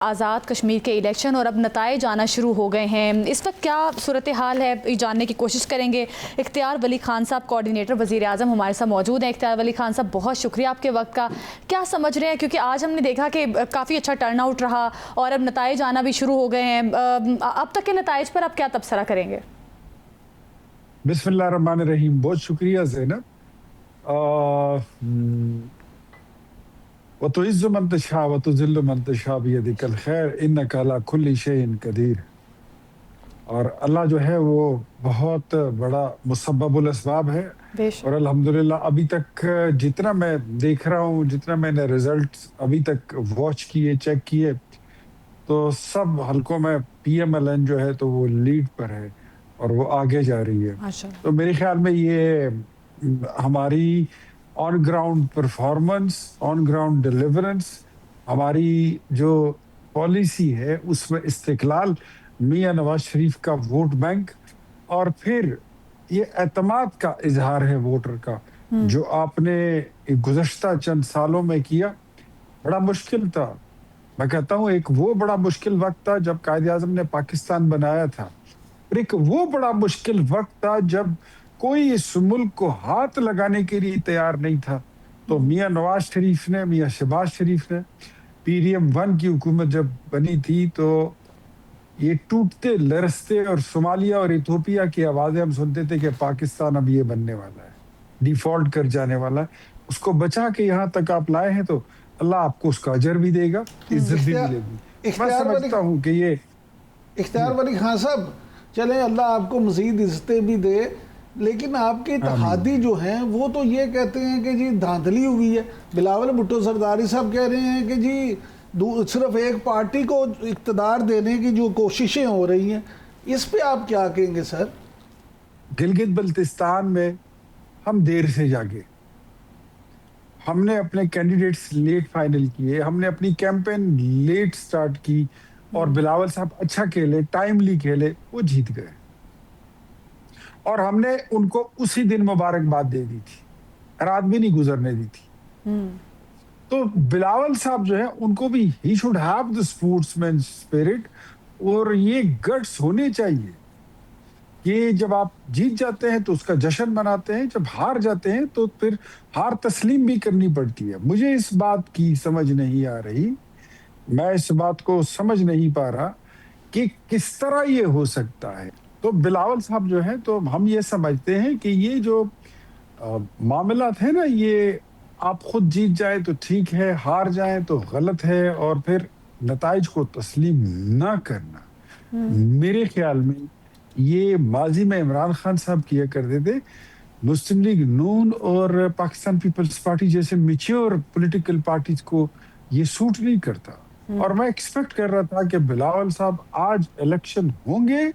आज़ाद कश्मीर के इलेक्शन और अब नताइज आना शुरू हो गए हैं। इस वक्त क्या सूरत हाल है ये जानने की कोशिश करेंगे। इख्तियार वली खान साहब कोऑर्डिनेटर वज़ीर आज़म हमारे साथ मौजूद हैं। इख्तियार वली खान साहब बहुत शुक्रिया आपके वक्त का। क्या समझ रहे हैं, क्योंकि आज हमने देखा कि काफ़ी अच्छा टर्न आउट रहा और अब नताइज आना भी शुरू हो गए हैं। अब तक के नताइज पर आप क्या तबसरा करेंगे? बिस्मिल्लाहिर्रहमानिर्रहीम। बहुत शुक्रिया ज़ैनब। वतुइज़्ज़ु मन तशा वतुज़िल्लु मन तशा बियदिकल खैर इन्नका अला कुल्लि शैइन कदीर। और अल्लाह जो है वो बहुत बड़ा मुसब्बबुल अस्बाब है। और अल्हम्दुलिल्लाह अभी तक जितना मैं देख रहा हूँ, जितना मैंने रिजल्ट्स अभी तक वॉच किए, चेक किए, तो सब हलकों में पीएमएलएन जो है तो वो लीड पर है और वो आगे जा रही है। तो मेरे ख्याल में ये हमारी on ground performance, on ground deliverance, हमारी जो पॉलिसी है उसमें इस्तिकलाल, मियां नवाज शरीफ का वोट बैंक और फिर ये एतमाद का इजहार है वोटर का जो आपने गुज़श्ता चंद सालों में किया। बड़ा मुश्किल था, मैं कहता हूँ एक वो बड़ा मुश्किल वक्त था जब कायदे आज़म ने पाकिस्तान बनाया था, और एक वो बड़ा मुश्किल वक्त था जब कोई इस मुल्क को हाथ लगाने के लिए तैयार नहीं था। तो मियां नवाज शरीफ ने, मियां शहबाज शरीफ ने, PDM-1 की हुकूमत जब बनी थी तो ये टूटते लरसते और सोमालिया और इथोपिया की आवाजें हम सुनते थे कि पाकिस्तान अब ये बनने वाला है, डिफॉल्ट कर जाने वाला है। उसको बचा के यहाँ तक आप लाए हैं तो अल्लाह आपको उसका अजर भी देगा, इज्जत भी मिलेगी। मैं समझता हूँ कि ये इख्तियार वली खान साहब, चले अल्लाह आपको मज़ीद इज्जतें भी दे, लेकिन आपके इत्तेहादी जो हैं वो तो ये कहते हैं कि जी धांधली हुई है। बिलावल भुट्टो सरदारी साहब कह रहे हैं कि जी सिर्फ एक पार्टी को इक़्तिदार देने की जो कोशिशें हो रही हैं, इस पे आप क्या कहेंगे सर? गिलगित बल्तिस्तान में हम देर से जागे, हमने अपने कैंडिडेट्स लेट फाइनल किए, हमने अपनी कैंपेन लेट स्टार्ट की और बिलावल साहब अच्छा खेले, टाइमली खेले, वो जीत गए और हमने उनको उसी दिन मुबारकबाद दे दी थी, रात भी नहीं गुजरने दी थी। तो बिलावल साहब जो है उनको भी he should have the sportsman spirit, और ये गट्स होने चाहिए कि जब आप जीत जाते हैं तो उसका जश्न मनाते हैं, जब हार जाते हैं तो फिर हार तस्लीम भी करनी पड़ती है। मुझे इस बात की समझ नहीं आ रही, मैं इस बात को समझ नहीं पा रहा कि किस तरह ये हो सकता है। तो बिलावल साहब जो है तो हम ये समझते हैं कि ये जो मामला थे ना, ये आप खुद जीत जाए तो ठीक है, हार जाए तो गलत है, और फिर नताइज को तस्लीम ना करना, मेरे ख्याल में ये माजी में इमरान खान साहब किया करते थे। मुस्लिम लीग नून और पाकिस्तान पीपल्स पार्टी जैसे मैच्योर पॉलिटिकल पार्टीज को ये सूट नहीं करता। और मैं एक्सपेक्ट कर रहा था कि बिलावल साहब आज इलेक्शन होंगे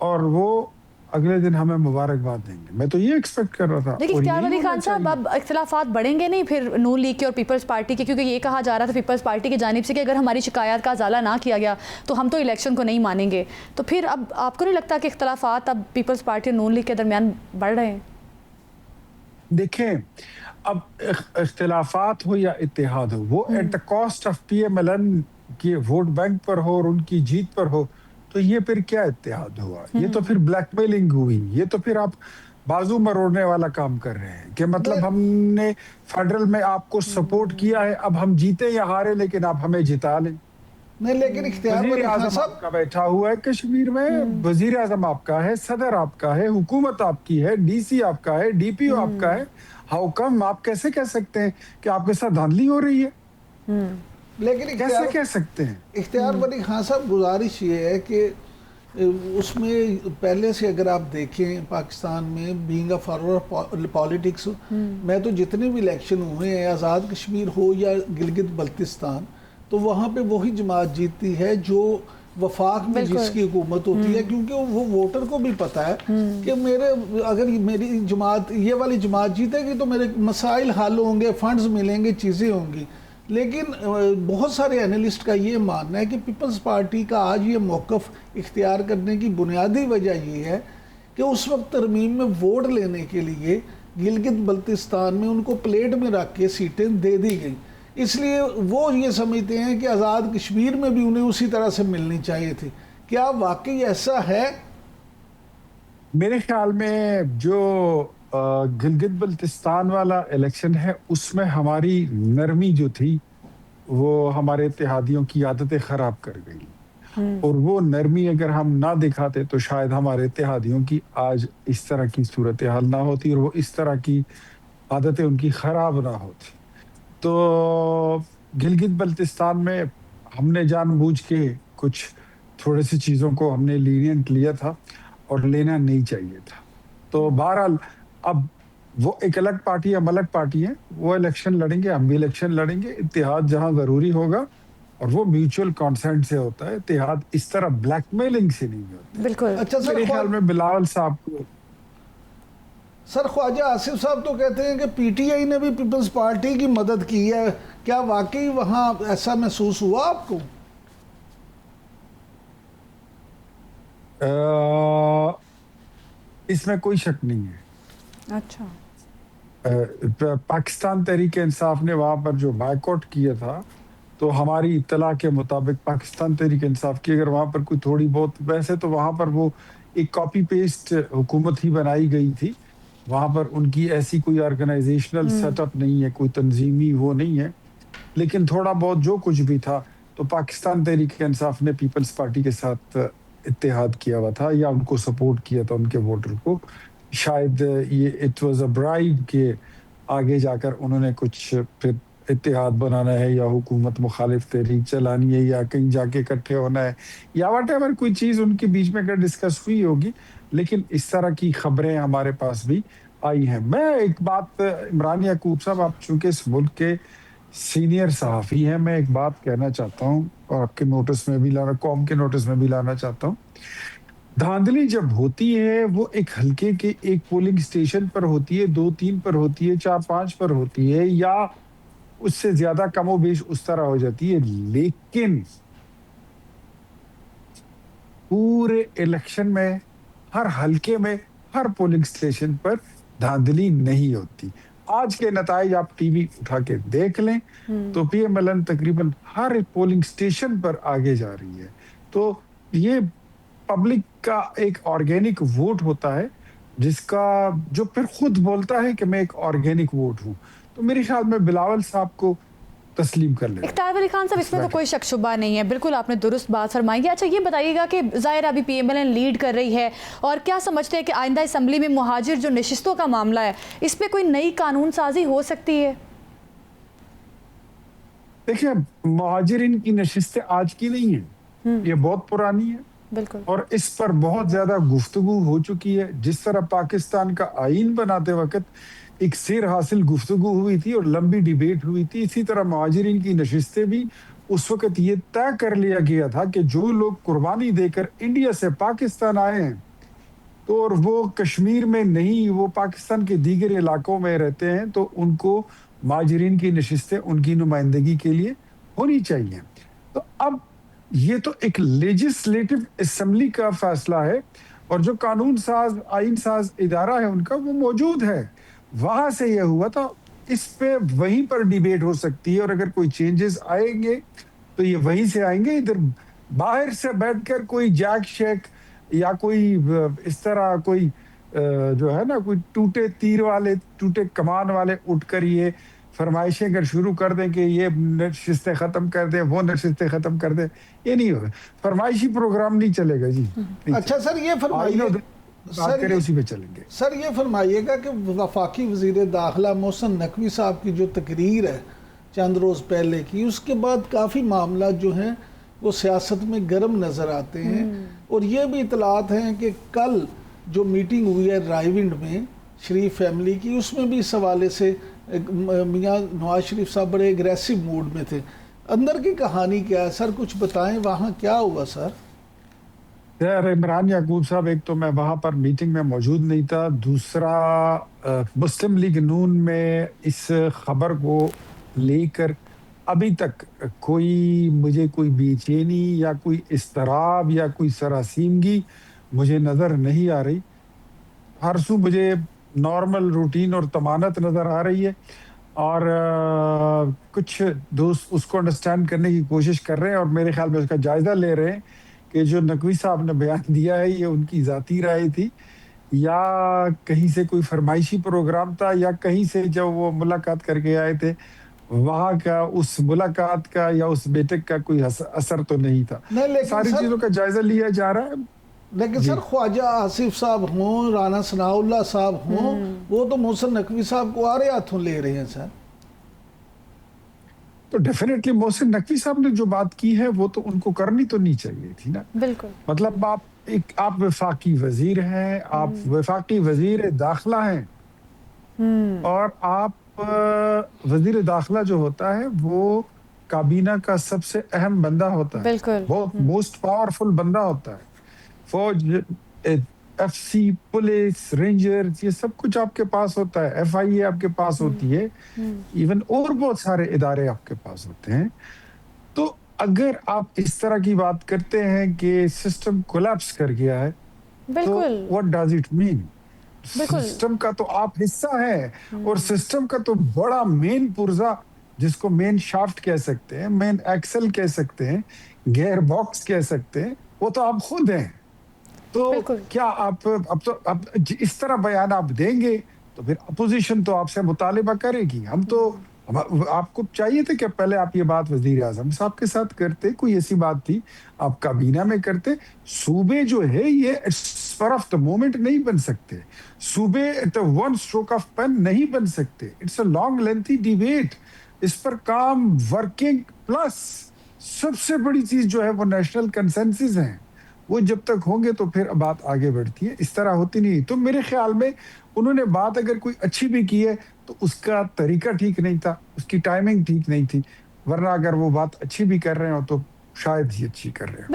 और वो अगले दिन हमें मुबारकबाद देंगे। मैं तो ये एक्सपेक्ट कर रहा था। देखिए इख्तियार वली खान साहब, अब इख्तिलाफात बढ़ेंगे नहीं फिर नून लीग के और पीपल्स पार्टी के, क्योंकि ये कहा जा रहा था पीपल्स पार्टी की जानिब से कि अगर हमारी शिकायत का अजाला ना किया गया तो हम तो इलेक्शन को नहीं मानेंगे। तो फिर अब आपको नहीं लगता कि इख्तिलाफात अब पीपल्स पार्टी और नून लीग के दरमियान बढ़ रहे हैं? देखें, अब इख्तिलाफात हो या इत्तेहाद हो, वो at the cost of PMLN के वोट बैंक पर हो और उनकी जीत पर हो, तो ये फिर क्या इत्तेहाद हुआ? ये तो फिर ब्लैकमेलिंग हुई, ये तो फिर आप बाजू मरोड़ने वाला काम कर रहे हैं कि मतलब हमने फेडरल में आपको सपोर्ट किया है, अब हम जीते या हारे लेकिन आप हमें जिता लें। नहीं, लेकिन इख्तियार वली खान साहब आपका बैठा हुआ है कश्मीर में, वजीर आजम आपका है, सदर आपका है, हुकूमत आपकी है, DC आपका है, DPO आपका है। हाउ कम आप कैसे कह सकते हैं कि आपके साथ धांधली हो रही है? लेकिन कैसे कह सकते हैं? इख्तियार वली खान साहब, गुजारिश ये है कि उसमें पहले से अगर आप देखें पाकिस्तान में बीइंग अ फॉरवर्ड पॉलिटिक्स, मैं तो जितने भी इलेक्शन हुए हैं, आज़ाद कश्मीर हो या गिलगित बल्तिस्तान, तो वहाँ पे वही जमात जीतती है जो वफाक में जिसकी हुकूमत होती है, क्योंकि वो वोटर को भी पता है कि अगर मेरी जमात, ये वाली जमात जीतेगी तो मेरे मसाइल हल होंगे, फंड्स मिलेंगे, चीज़ें होंगी। लेकिन बहुत सारे एनालिस्ट का ये मानना है कि पीपल्स पार्टी का आज ये मौक़िफ़ इख्तियार करने की बुनियादी वजह ये है कि उस वक्त तरमीम में वोट लेने के लिए गिलगित बल्तिस्तान में उनको प्लेट में रख के सीटें दे दी गई इसलिए वो ये समझते हैं कि आज़ाद कश्मीर में भी उन्हें उसी तरह से मिलनी चाहिए थी। क्या वाकई ऐसा है? मेरे ख्याल में जो गिलगित बल्तिस्तान वाला इलेक्शन है, उसमें हमारी नरमी जो थी वो हमारे इत्तेहादियों की आदतें खराब कर गई, और वो नरमी अगर हम ना दिखाते तो शायद हमारे इत्तेहादियों की आज इस तरह की सूरत हाल ना होती और वो इस तरह की आदतें उनकी खराब ना होती। तो गिलगित बल्तिस्तान में हमने जानबूझ के कुछ थोड़ी सी चीज़ों को हमने लीनियंट लिया था और लेना नहीं चाहिए था। तो बहरहाल अब वो एक अलग पार्टी, हम अलग पार्टी हैं, वो इलेक्शन लड़ेंगे, हम भी इलेक्शन लड़ेंगे। इत्तेहाद जहाँ ज़रूरी होगा और वो म्यूचुअल कंसेंट से होता है, इत्तेहाद इस तरह ब्लैकमेलिंग से नहीं होता। बिल्कुल। अच्छा सर, मेरे ख्याल में बिलावल साहब को सर ख्वाजा आसिफ साहब तो कहते हैं कि पीटीआई ने भी पीपल्स पार्टी की मदद की है। क्या वाकई वहाँ ऐसा महसूस हुआ आपको? इसमें कोई शक नहीं है। अच्छा। पाकिस्तान तहरीक इंसाफ ने वहां पर जो बायकॉट किया था, तो हमारी इत्तला के मुताबिक पाकिस्तान तहरीक इंसाफ की अगर वहां पर कोई थोड़ी बहुत, वैसे तो वहां पर वो एक कॉपी पेस्ट हुकूमत ही बनाई गई थी, वहां पर उनकी ऐसी कोई ऑर्गेनाइजेशनल सेटअप नहीं है, कोई तंजीमी वो नहीं है, लेकिन थोड़ा बहुत जो कुछ भी था तो पाकिस्तान तहरीक इंसाफ ने पीपल्स पार्टी के साथ इत्तेहाद किया हुआ था या उनको सपोर्ट किया था, उनके वोटर को। शायद ये इट वाज अ ब्राइब के आगे जाकर उन्होंने कुछ फिर इत्तेहाद बनाना है या हुकूमत मुखालिफ तहरीक चलानी है या कहीं जाके इकट्ठे होना है या व्हाटएवर, कोई चीज़ उनके बीच में अगर डिस्कस हुई होगी, लेकिन इस तरह की खबरें हमारे पास भी आई हैं। मैं एक बात, इमरान याकूब साहब, आप चूंकि इस मुल्क के सीनियर सहाफ़ी हैं, मैं एक बात कहना चाहता हूँ और आपके नोटिस में भी लाना, कौम के नोटिस में भी लाना चाहता हूँ। धांधली जब होती है वो एक हल्के के एक पोलिंग स्टेशन पर होती है, 2-3 पर होती है, 4-5 पर होती है, या उससे ज्यादा कमोबेश उस तरह हो जाती है, लेकिन पूरे इलेक्शन में हर हल्के में हर पोलिंग स्टेशन पर धांधली नहीं होती। आज के नताइज आप टीवी उठा के देख लें तो पीएमएलएन तकरीबन हर पोलिंग स्टेशन पर आगे जा रही है। तो ये पब्लिक का एक ऑर्गेनिक वोट होता है, जिसका जो फिर खुद बोलता है कि मैं एक ऑर्गेनिक वोट हूं। तो मेरे ख्याल में बिलावल साहब को तस्लीम कर लेना। इख्तियार वली खान साहब, इसमें तो कोई शक शुबा नहीं है, बिल्कुल आपने दुरुस्त बात फरमाई है। अच्छा, ये बताइएगा कि ज़ाहिर अभी पीएमएलएन लीड कर रही है, और क्या समझते हैं कि आइंदा असम्बली में मुहाजिर जो नशिस्तों का मामला है, इस पर कोई नई कानून साजी हो सकती है? देखिए, मुहाजिरिन की नशिस्तें आज की नहीं है, ये बहुत पुरानी है, बिल्कुल, और इस पर बहुत ज्यादा गुफ्तगू हो चुकी है। जिस तरह पाकिस्तान का आइन बनाते वक्त एक सिर हासिल गुफ्तगू हुई थी और लंबी डिबेट हुई थी, इसी तरह मुहाजिरिन की नशिस्तें भी उस वक्त ये तय कर लिया गया था कि जो लोग कुर्बानी देकर इंडिया से पाकिस्तान आए हैं, तो और वो कश्मीर में नहीं, वो पाकिस्तान के दीगर इलाकों में रहते हैं, तो उनको मुहाजिरिन की नशिस्तें उनकी नुमाइंदगी के लिए होनी चाहिए। तो अब ये तो एक लेजिस्लेटिव असेंबली का फैसला है, और जो कानून साज, आइन साज इदारा है उनका, वो मौजूद है, वहां से यह हुआ था। इस पे वहीं पर डिबेट हो सकती है, और अगर कोई चेंजेस आएंगे तो ये वहीं से आएंगे। इधर बाहर से बैठकर कोई जैक शेक या कोई इस तरह कोई जो है ना, कोई टूटे तीर वाले, टूटे कमान वाले उठकर ये फरमाइशें अगर शुरू कर दें कि ये नशिस्तें खत्म कर दें, वो नशिस्तें खत्म कर दें, ये नहीं होगा। फरमाइशी प्रोग्राम नहीं चलेगा जी। अच्छा सर, ये फरमाइए, सर उसी पे चलेंगे। सर ये फरमाइएगा कि वफाकी वजीर दाखिला मोहसिन नकवी साहब की जो तकरीर है चंद रोज़ पहले की, उसके बाद काफ़ी मामला जो हैं वो सियासत में गर्म नज़र आते हैं, और ये भी इतलात हैं कि कल जो मीटिंग हुई है रायविंड में शरीफ फैमिली की, उसमें भी इस हवाले से मियाँ नवाज शरीफ साहब बड़े एग्रेसिव मूड में थे। अंदर की कहानी क्या है सर, कुछ बताएं, वहाँ क्या हुआ सर? यार इमरान याकूब साहब, एक तो मैं वहां पर मीटिंग में मौजूद नहीं था, दूसरा मुस्लिम लीग नून में इस खबर को लेकर अभी तक मुझे कोई बेचैनी या कोई इस्तराब या कोई सरासीमगी मुझे नज़र नहीं आ रही। हर सू मुझे नॉर्मल रूटीन और तमानत नज़र आ रही है। और कुछ दोस्त उसको अंडरस्टैंड करने की कोशिश कर रहे हैं और मेरे ख्याल में उसका जायजा ले रहे हैं कि जो नकवी साहब ने बयान दिया है ये उनकी जाती राय थी या कहीं से कोई फरमाइशी प्रोग्राम था या कहीं से जब वो मुलाकात करके आए थे वहां का उस मुलाकात का या उस बैठक का कोई असर तो नहीं था। नहीं, लेकिन सारी सर, चीजों का जायजा लिया जा रहा है। लेकिन सर ख्वाजा आसिफ साहब हों, राना सनाउल्लाह साहब हों, वो तो मोहसिन नकवी साहब को आरे हाथों ले रहे हैं सर। तो डेफिनेटली मोहसिन नकवी साहब ने जो बात की है वो तो उनको करनी तो नहीं चाहिए थी ना। बिल्कुल। मतलब आप वफाकी वजीर हैं, आप वफाकी वजीर दाखिला हैं और आप वजीर दाखिला जो होता है वो काबीना का सबसे अहम बंदा होता है, बिल्कुल। बहुत मोस्ट पावरफुल बंदा होता है। फौज, एफसी, पुलिस, रेंजर्स, ये सब कुछ आपके पास होता है, एफआईए आपके पास होती है, इवन और बहुत सारे इदारे आपके पास होते हैं। तो अगर आप इस तरह की बात करते हैं कि सिस्टम कोलैप्स कर गया है तो what does it mean? System का तो आप हिस्सा है और सिस्टम का तो बड़ा मेन पुर्जा जिसको मेन शाफ्ट कह सकते हैं, मेन एक्सल कह सकते हैं, गियर बॉक्स कह सकते हैं, वो तो आप खुद हैं। तो क्या आप अब इस तरह बयान आप देंगे तो फिर अपोजिशन तो आपसे मुतालिबा करेगी। हम तो आपको चाहिए था कि पहले आप ये बात वजीर आजम साहब के साथ करते, कोई ऐसी बात थी आप काबीना में करते। सूबे जो है ये स्पर ऑफ द मोमेंट नहीं बन सकते, सूबे the one stroke of pen नहीं बन सकते। It's a long lengthy debate, इस पर काम वर्किंग प्लस सबसे बड़ी चीज जो है वो नेशनल कंसेंसस है, वो जब तक होंगे तो फिर बात आगे बढ़ती है, इस तरह होती नहीं। तो मेरे ख्याल में उन्होंने बात अगर कोई अच्छी भी की है तो उसका तरीका ठीक नहीं था, उसकी टाइमिंग ठीक नहीं थी, वरना अगर वो बात अच्छी भी कर रहे हो तो शायद ही अच्छी कर रहे हो।